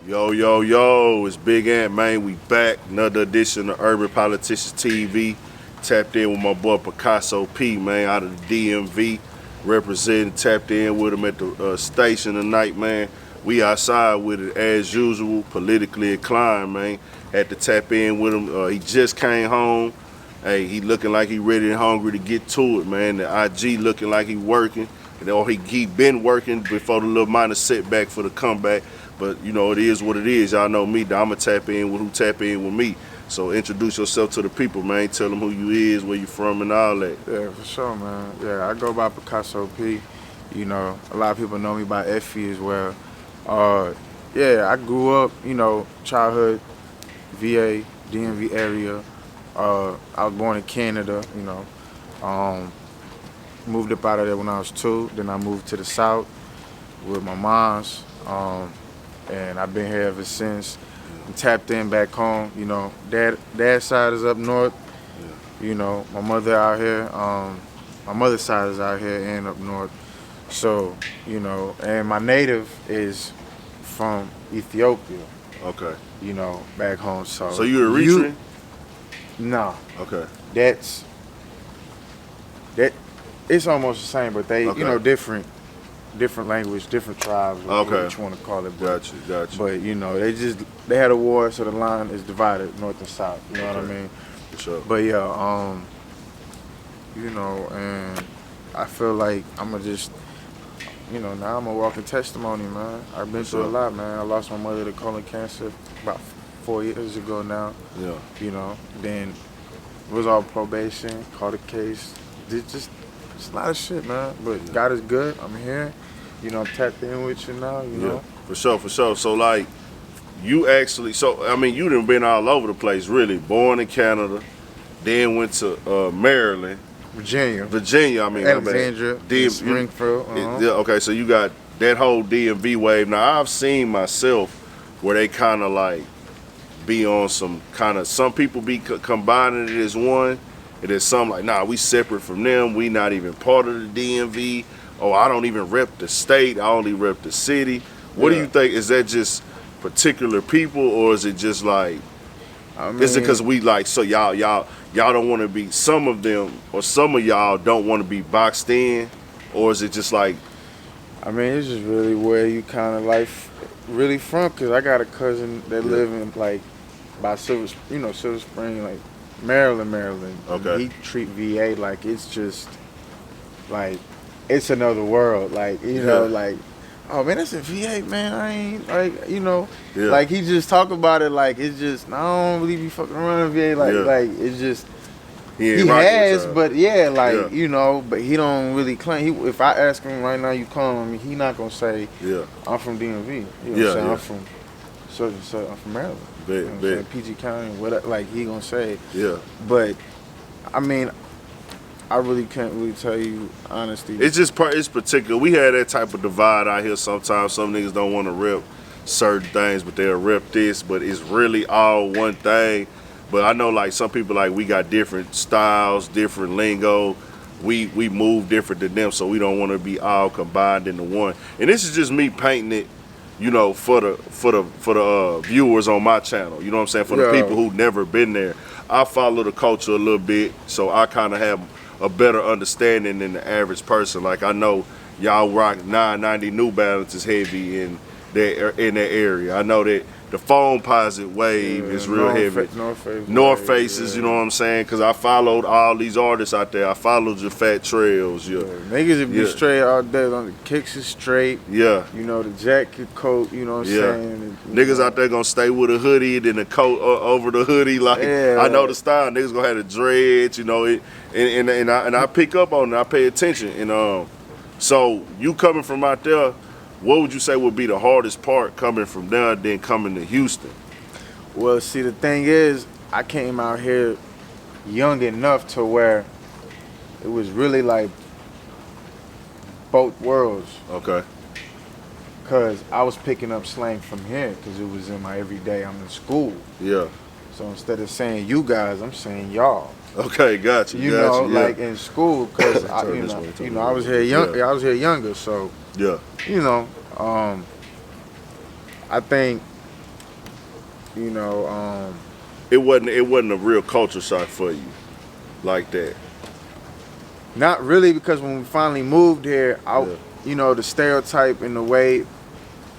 Yo, yo, yo, it's Big Ant, man. We back. Another edition of Urban Politicians TV. Tapped in with my boy Picasso P, man, out of the DMV. Representing, tapped in with him at the station tonight, man. We outside with it as usual, politically inclined, man. Had to tap in with him. He just came home. Hey, he looking like he ready and hungry to get to it, man. The IG looking like he working. Or he been working before the little minor setback for the comeback. But, you know, it is what it is. Y'all know me. I'm going to tap in with who tap in with me. So introduce yourself to the people, man. Tell them who you is, where you from, and all that. Yeah, for sure, man. Yeah, I go by Picasso P. You know, a lot of people know me by Effie as well. Yeah, I grew up, you know, childhood, VA, DMV area. I was born in Canada, you know. Moved up out of there when I was 2. Then I moved to the South with my mom's. And I've been here ever since. I'm tapped in back home, you know. Dad's side is up north. Yeah. You know, my mother out here. My mother's side is out here and up north. So, you know, and my native is from Ethiopia. Okay. You know, back home. So you Eritrean? No. Okay. It's almost the same, but they, okay. you know, different language, different tribes, okay. What you want to call it. Gotcha. But, you know, they had a war, so the line is divided, north and south, you know what I mean? For sure. But, yeah, you know, and I feel like I'm going to just, you know, now I'm a walking testimony, man. I've been through a lot, man. I lost my mother to colon cancer about 4 years ago now. Yeah. You know, then it was all probation, caught a case, did just a lot of shit, man. But God is good. I'm here. You know, I'm tapped in with you now, you know. For sure. So, like, you actually, you done been all over the place, really. Born in Canada, then went to Maryland. Virginia, Alexandria, Springfield. Okay, so you got that whole DMV wave. Now, I've seen myself where they kind of like be on some people be combining it as one. And there's some like, nah, we separate from them. We not even part of the DMV. Oh, I don't even rep the state. I only rep the city. What do you think? Is that just particular people, or is it just like, is it because we like, so y'all don't want to be, some of them or some of y'all don't want to be boxed in, or is it just like? I mean, it's just really where you kind of like really from, because I got a cousin that live in like by Silver Spring, like Maryland. Okay. He treat VA like it's just like it's another world. Like, you know, like, oh man, that's a VA, man. I ain't like, you know, like he just talk about it like it's just, I don't really be fucking around VA. Like it's just he has, but you know, but he don't really claim. If I ask him right now, you call him, he not gonna say, I'm from DMV. You know what I'm saying? I'm from I'm from Maryland. PG County, whatever. Like he gonna say, But I mean, I really can't really tell you honestly. It's particular. We had that type of divide out here sometimes. Some niggas don't want to rep certain things, but they'll rep this. But it's really all one thing. But I know like some people, like, we got different styles, different lingo. We move different than them, so we don't want to be all combined into one. And this is just me painting it, you know, for the viewers on my channel. You know what I'm saying? For the people who never been there. I follow the culture a little bit, so I kind of have a better understanding than the average person. Like, I know y'all rock 990 New Balance is heavy in that area. I know that the Foam Posit wave is real heavy. North Faces, you know what I'm saying? Because I followed all these artists out there. I followed your Fat Trails. Niggas would be straight all day. On the kicks is straight. Yeah. You know, the jacket, coat, you know what I'm saying? Niggas out there gonna stay with a hoodie, then the coat over the hoodie. Like, I know the style. Niggas gonna have the dreads, you know. And I pick up on it. I pay attention. And so you coming from out there, what would you say would be the hardest part coming from there than coming to Houston? Well, see, the thing is, I came out here young enough to where it was really like both worlds. Okay. Because I was picking up slang from here because it was in my everyday. I'm in school. Yeah. So instead of saying you guys, I'm saying y'all. Okay, gotcha. You know, like in school, because I was here young. I was here younger, so you know, I think You know, It wasn't a real culture shock for you like that. not really, because when we finally moved here, Yeah. you know, the stereotype and the way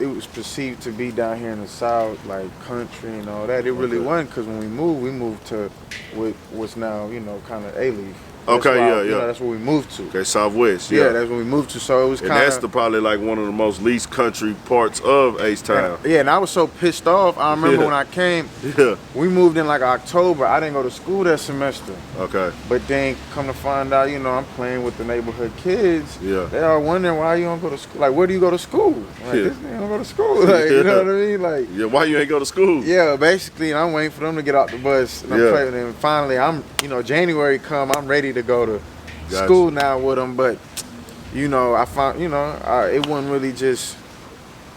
it was perceived to be down here in the South, like country and all that, it really Okay. wasn't, because when we moved to what's now, you know, kind of A-Leaf. Okay, yeah, You yeah. know, that's where we moved to. Okay, Southwest. Yeah, Yeah. that's when we moved to. So it was And kind that's of probably like one of the most least country parts of H-Town. yeah. And I was so pissed off. I remember Yeah. when I came, Yeah. we moved in like October. I didn't go to school that semester. Okay. But then come to find out, you know, I'm playing with the neighborhood kids. Yeah. They are wondering why you don't go to school. Like, where do you go to school? Like, Yeah. this nigga don't go to school. Like, you know what I mean? Like, Yeah. Why you ain't go to school? yeah, basically, and I'm waiting for them to get out the bus. And I'm Yeah. playing, and finally, you know, January come, I'm ready to go to Gotcha. school now with them. But, you know, I found, you know, it wasn't really just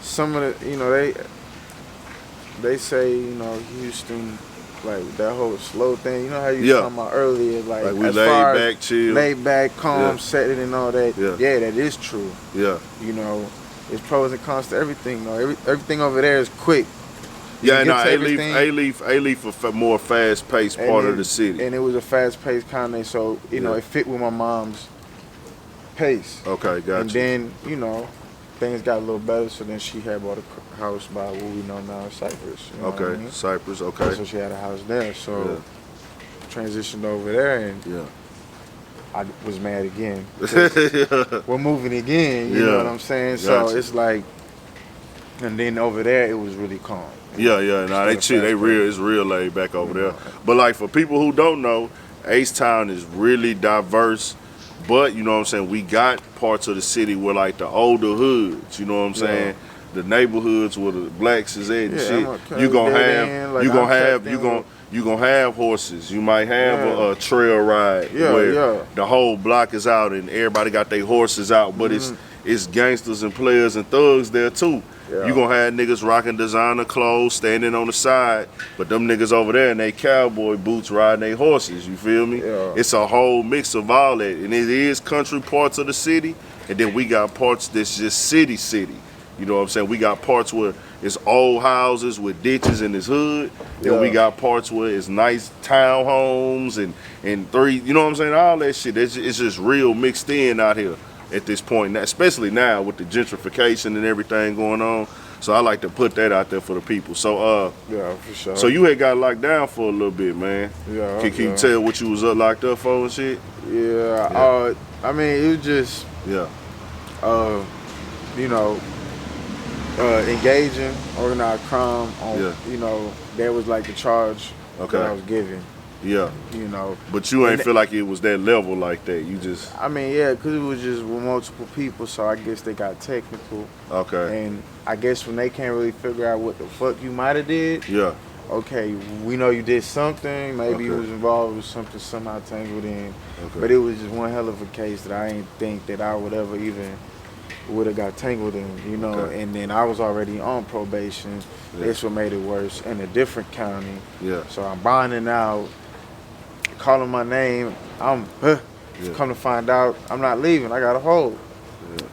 some of the, you know, they say, you know, Houston, like that whole slow thing. You know how you Yeah. were talking about earlier, like Like we as laid far back, as chill. laid back, calm, Yeah. setting, and all that. Yeah. Yeah, that is true. Yeah. You know, there's pros and cons to everything. Though everything over there is quick. Yeah, You no, get to A-Leaf a more fast-paced And part it- of the city. and it was a fast-paced kind of, so you know Yeah. it fit with my mom's pace. Okay, gotcha. And then you know things got a little better, so then she had bought a house by what we know now as Cypress. You know what I Okay, mean? Cypress, So okay. she had a house there, so transitioned over there, and Yeah. I was mad again. 'Cause Yeah. we're moving again, you know Yeah. what I'm saying? So Gotcha. it's like, and then over there it was really calm. Yeah, yeah, nah, they Instead chill. of They fast real. It's real laid back over You there. know. But like for people who don't know, H-Town is really diverse. But you know what I'm saying. We got parts of the city where like the older hoods. You know what I'm saying. The neighborhoods where the blacks is at and Yeah, shit. I'm okay You gonna with that have. end, like, You gonna I'm have. tapped You in gonna. with- You gonna have horses. You might have Yeah. a trail ride Yeah, where yeah. the whole block is out and everybody got their horses out. But it's gangsters and players and thugs there too. Yeah. You gonna have niggas rocking designer clothes, standing on the side, but them niggas over there in they cowboy boots riding their horses. You feel me? Yeah. It's a whole mix of all that, and it is country parts of the city, and then we got parts that's just city. You know what I'm saying? We got parts where it's old houses with ditches in this hood. Then we Yeah. got parts where it's nice townhomes and three. You know what I'm saying? All that shit. It's just real mixed in out here at this point, especially now with the gentrification and everything going on. So I like to put that out there for the people. So Yeah, for sure. so you had got locked down for a little bit, man. yeah, Can you yeah. tell what you was locked up for and shit? Yeah, Yeah. I mean, it was just, Yeah. you know, engaging organized crime on, Yeah. you know, that was like the charge Okay. that I was given, Yeah. you know. But you ain't And feel like it was that level like that. You just I mean, yeah, because it was just with multiple people, so I guess they got technical. okay. And I guess when they can't really figure out what the fuck you might have did, Yeah. okay, we know you did something, maybe you Okay. was involved with something somehow tangled in. Okay. But it was just one hell of a case that I ain't think that I would ever even would have got tangled in, you know. Okay. And then I was already on probation. Yeah. That's what made it worse in a different county. Yeah. So I'm bonding out, calling my name. Yeah. Come to find out, I'm not leaving. I got a hold. Yeah.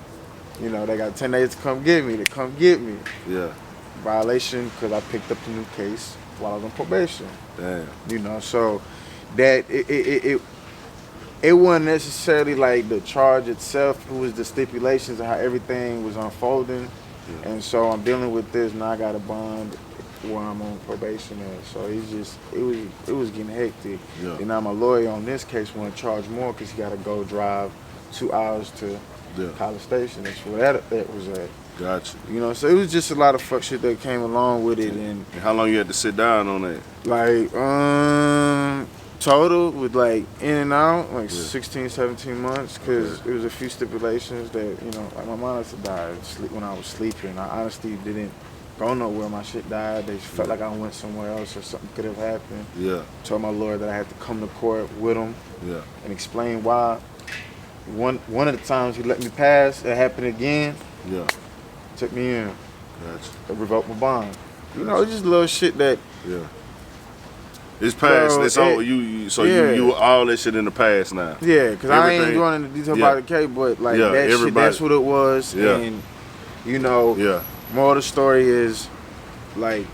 You know, they got 10 days to come get me. Yeah. Violation because I picked up the new case while I was on probation. Damn. You know, so that it wasn't necessarily like the charge itself. It was the stipulations of how everything was unfolding. Yeah. And so I'm dealing with this. Now I got a bond where I'm on probation at. So it was getting hectic. Yeah. And now my lawyer on this case want to charge more because he got to go drive 2 hours to Yeah. College Station. That's where that was at. Gotcha. You know, so it was just a lot of fuck shit that came along with it. And And how long you had to sit down on that? like, total with like in and out, like Yeah. 16, 17 months, because Okay. it was a few stipulations that, you know, like my mom used to die when I was sleeping. I honestly didn't go nowhere. My shit died. They felt Yeah. like I went somewhere else or something could have happened. Yeah. Told my lawyer that I had to come to court with him Yeah. and explain why. One of the times he let me pass, it happened again, Yeah. took me in, Gotcha. revoked my bond. You know, it's just little shit that, Yeah. It's past. Bro, it's all it- you. yeah. You all that shit in the past now. yeah, because I ain't Everything- going into detail yeah. about the case, but like Yeah, that shit, everybody- that's what it was. Yeah. And, you know, Yeah. more of the story is, like,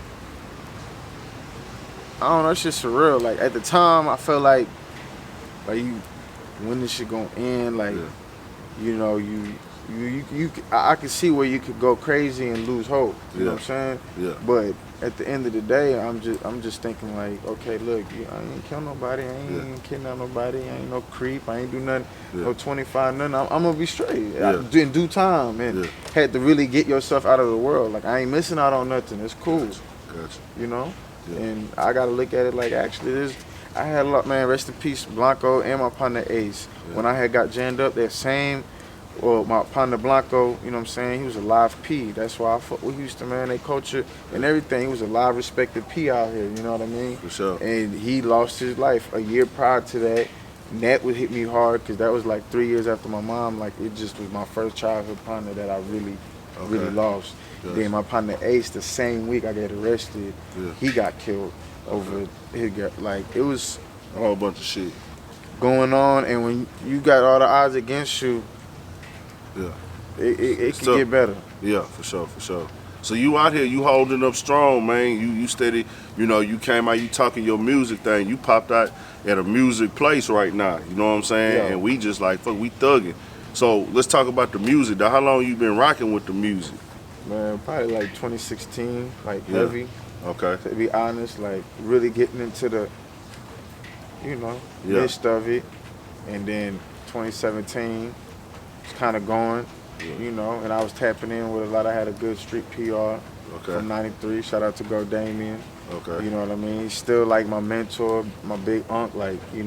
I don't know, it's just surreal. Like at the time, I felt like you, when this shit gonna end? Like, Yeah. you know, I can see where you could go crazy and lose hope. You know what I'm saying? Yeah. But at the end of the day, I'm just thinking like, okay, look, I ain't kill nobody, I ain't kidnap nobody, I ain't no creep, I ain't do nothing, no 25, nothing. I'm gonna be straight in due time, and had to really get yourself out of the world. Like I ain't missing out on nothing. It's cool. Gotcha. You know? Yeah. And I gotta look at it like actually this. I had a lot, man. Rest in peace, Blanco and my partner Ace. Yeah. When I had got jammed up, that same, well, my partner Blanco, you know what I'm saying? He was a live P. That's why I fuck with Houston, man. They culture and everything. He was a live, respected P out here. You know what I mean? For sure. And he lost his life a year prior to that. Nat would hit me hard because that was like 3 years after my mom. Like it just was my first childhood partner that I really lost. Gotcha. Then my partner Ace, the same week I got arrested, he got killed over. He got like it was a whole bunch of shit going on, and when you got all the odds against you, it can get better. Yeah, for sure. So you out here, you holding up strong, man. You steady. You know, you came out, you talking your music thing. You popped out at a music place right now. You know what I'm saying? Yeah. And we just like fuck, we thugging. So let's talk about the music. How long you been rocking with the music? Man, probably like 2016, like heavy. Okay. To be honest, like really getting into the, midst of it, and then 2017, it's kind of going, and I was tapping in with a lot. I had a good street PR from '93. Shout out to Go Damien. Okay. You know what I mean? He's still like my mentor, my big unc. Like he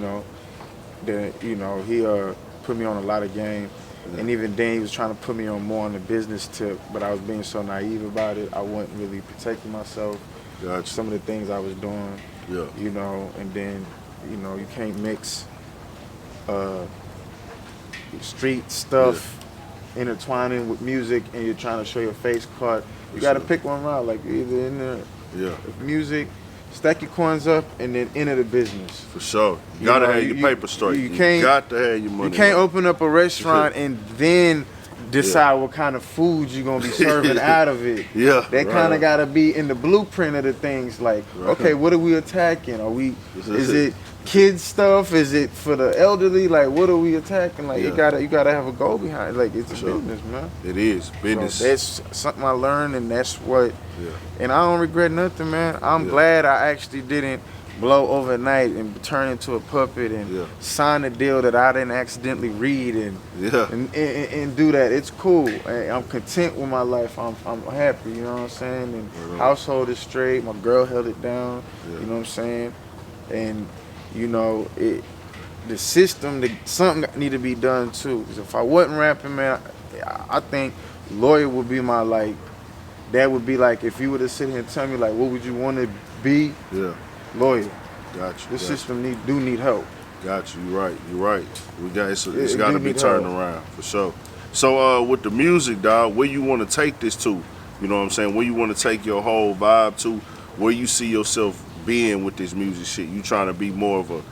put me on a lot of game. And even then, he was trying to put me on more on the business tip, but I was being so naive about it. I wasn't really protecting myself. Gotcha. Some of the things I was doing, and then, you can't mix street stuff intertwining with music, and you're trying to show your face card. You got to pick one route, like either in the music, stack your coins up, and then enter the business. For sure. You gotta have your paper straight. You got to have your money. You can't open up a restaurant and then decide what kind of food you're gonna be serving out of it. That kind of gotta be in the blueprint of the things. Like, okay, what are we attacking? Is it kids stuff? Is it for the elderly? Like, what are we attacking? Like, you gotta have a goal behind it. Like, it's a business, man. It is business. So that's something I learned, and that's what. And I don't regret nothing, man. I'm glad I actually didn't blow overnight and turn into a puppet and sign a deal that I didn't accidentally read and do that. It's cool. I'm content with my life. I'm happy, you know what I'm saying? And household is straight. My girl held it down, you know what I'm saying? And the system, something need to be done too. Because if I wasn't rapping, man, I think lawyer would be my that would be like if you were to sit here and tell me like what would you want to be? Lawyer. Got you. This system need help. Got you. You're right. It's got to be turned around for sure. So with the music, dog, where you want to take this to? You know what I'm saying? Where you want to take your whole vibe to? Where you see yourself being with this music shit? You trying to be more of an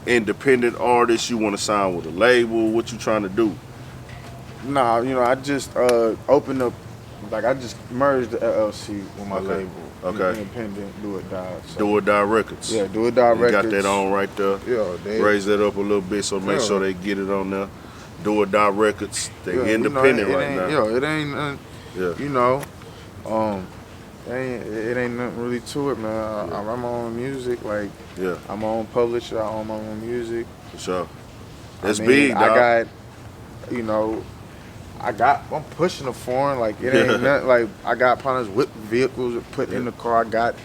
independent artist? You want to sign with a label? What you trying to do? Nah, I just opened up. Like I just merged the LLC with my label. Independent, Do It Die. So. Do It Die Records. Yeah, Do It Die Records. You got that on right there. Yeah, raise that up a little bit so make sure they get it on there. Do It Die Records. They independent right now. It ain't nothing. It ain't nothing really to it, man. I run my own music. Like, I'm my own publisher. I own my own music. For sure. That's big, dog. I'm pushing a foreign, like it ain't nothing, like I got partners with vehicles put in the car. I got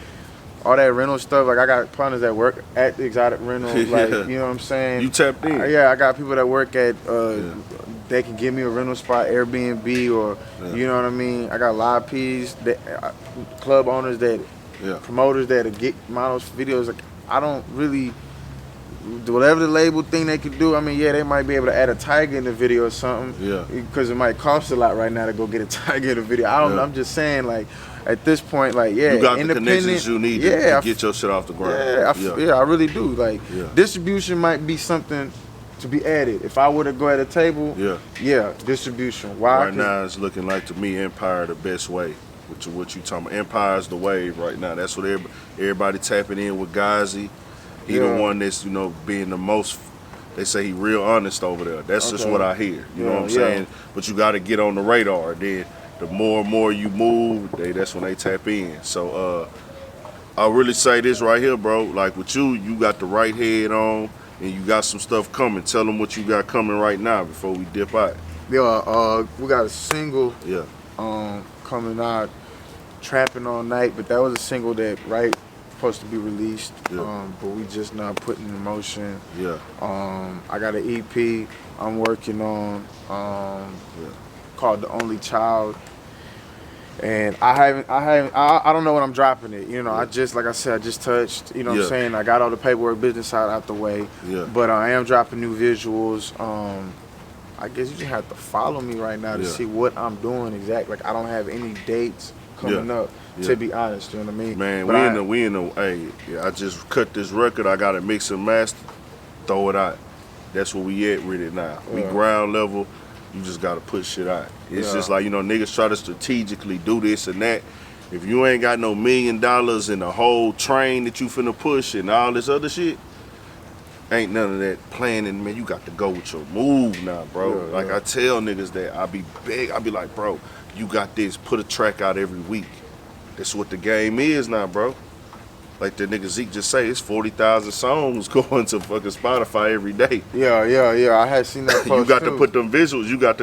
all that rental stuff. Like I got partners that work at the Exotic Rental. Like you know what I'm saying. You tapped in. I got people that work at. They can give me a rental spot, Airbnb, or you know what I mean. I got live P's, club owners promoters that get models videos. Like I don't really. Whatever the label thing they could do, I mean, they might be able to add a tiger in the video or something. Because it might cost a lot right now to go get a tiger in the video. I'm just saying, like, at this point, like, you got the connections you need to get your shit off the ground. I really do. Like, distribution might be something to be added. If I were to go at a table, distribution. Why? Right now, it's looking like to me, Empire the best way. what you talking about. Empire's the wave right now. That's what everybody tapping in with Gazi. He the one that's, being the most, they say he real honest over there. That's just what I hear. You know what I'm saying? But you got to get on the radar. Then the more and more you move, that's when they tap in. So I really say this right here, bro. Like with you got the right head on, and you got some stuff coming. Tell them what you got coming right now before we dip out. Yeah, we got a single. Yeah. Coming out, Trapping All Night, but that was a single that supposed to be released. Yeah. But we just not putting in motion. Yeah. I got an EP I'm working on. Called The Only Child. And I don't know when I'm dropping it. I just, like I said, I just touched, what I'm saying? I got all the paperwork, business side out the way. Yeah. But I am dropping new visuals. I guess you just have to follow me right now to see what I'm doing exactly. Like, I don't have any dates coming up, to be honest, you know what I mean? Man, but I just cut this record, I got it mix and master, throw it out. That's where we at with it now. We ground level. You just gotta put shit out. It's just like, niggas try to strategically do this and that. If you ain't got no $1 million in the whole train that you finna push and all this other shit, ain't none of that planning, man. You got to go with your move now, bro. I tell niggas that I be big. I be like, bro, you got this. Put a track out every week. That's what the game is now, bro. Like the nigga Zeke just say, it's 40,000 songs going to fucking Spotify every day. Yeah. I had seen that post You got too. to put them visuals. You got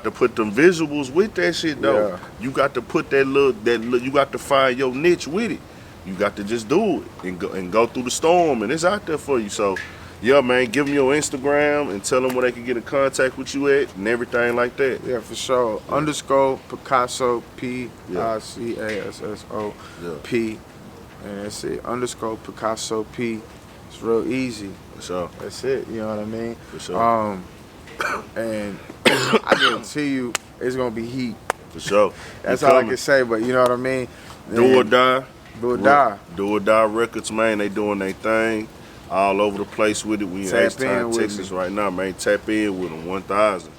to put them visuals with that shit though. Yeah. You got to put that little. You got to find your niche with it. You got to just do it and go through the storm, and it's out there for you. So, yeah, man, give them your Instagram and tell them where they can get in contact with you at and everything like that. Yeah, for sure. _ Picasso, Picasso P. And that's it. _ Picasso P. It's real easy. For sure. That's it. You know what I mean? For sure. And I guarantee you, it's gonna be heat. For sure. That's all I can say. But you know what I mean? Do or die. Do or die. Do or Die Records, man. They doing their thing all over the place with it. We in H-Town, Texas right now, man. Tap in with them 1,000.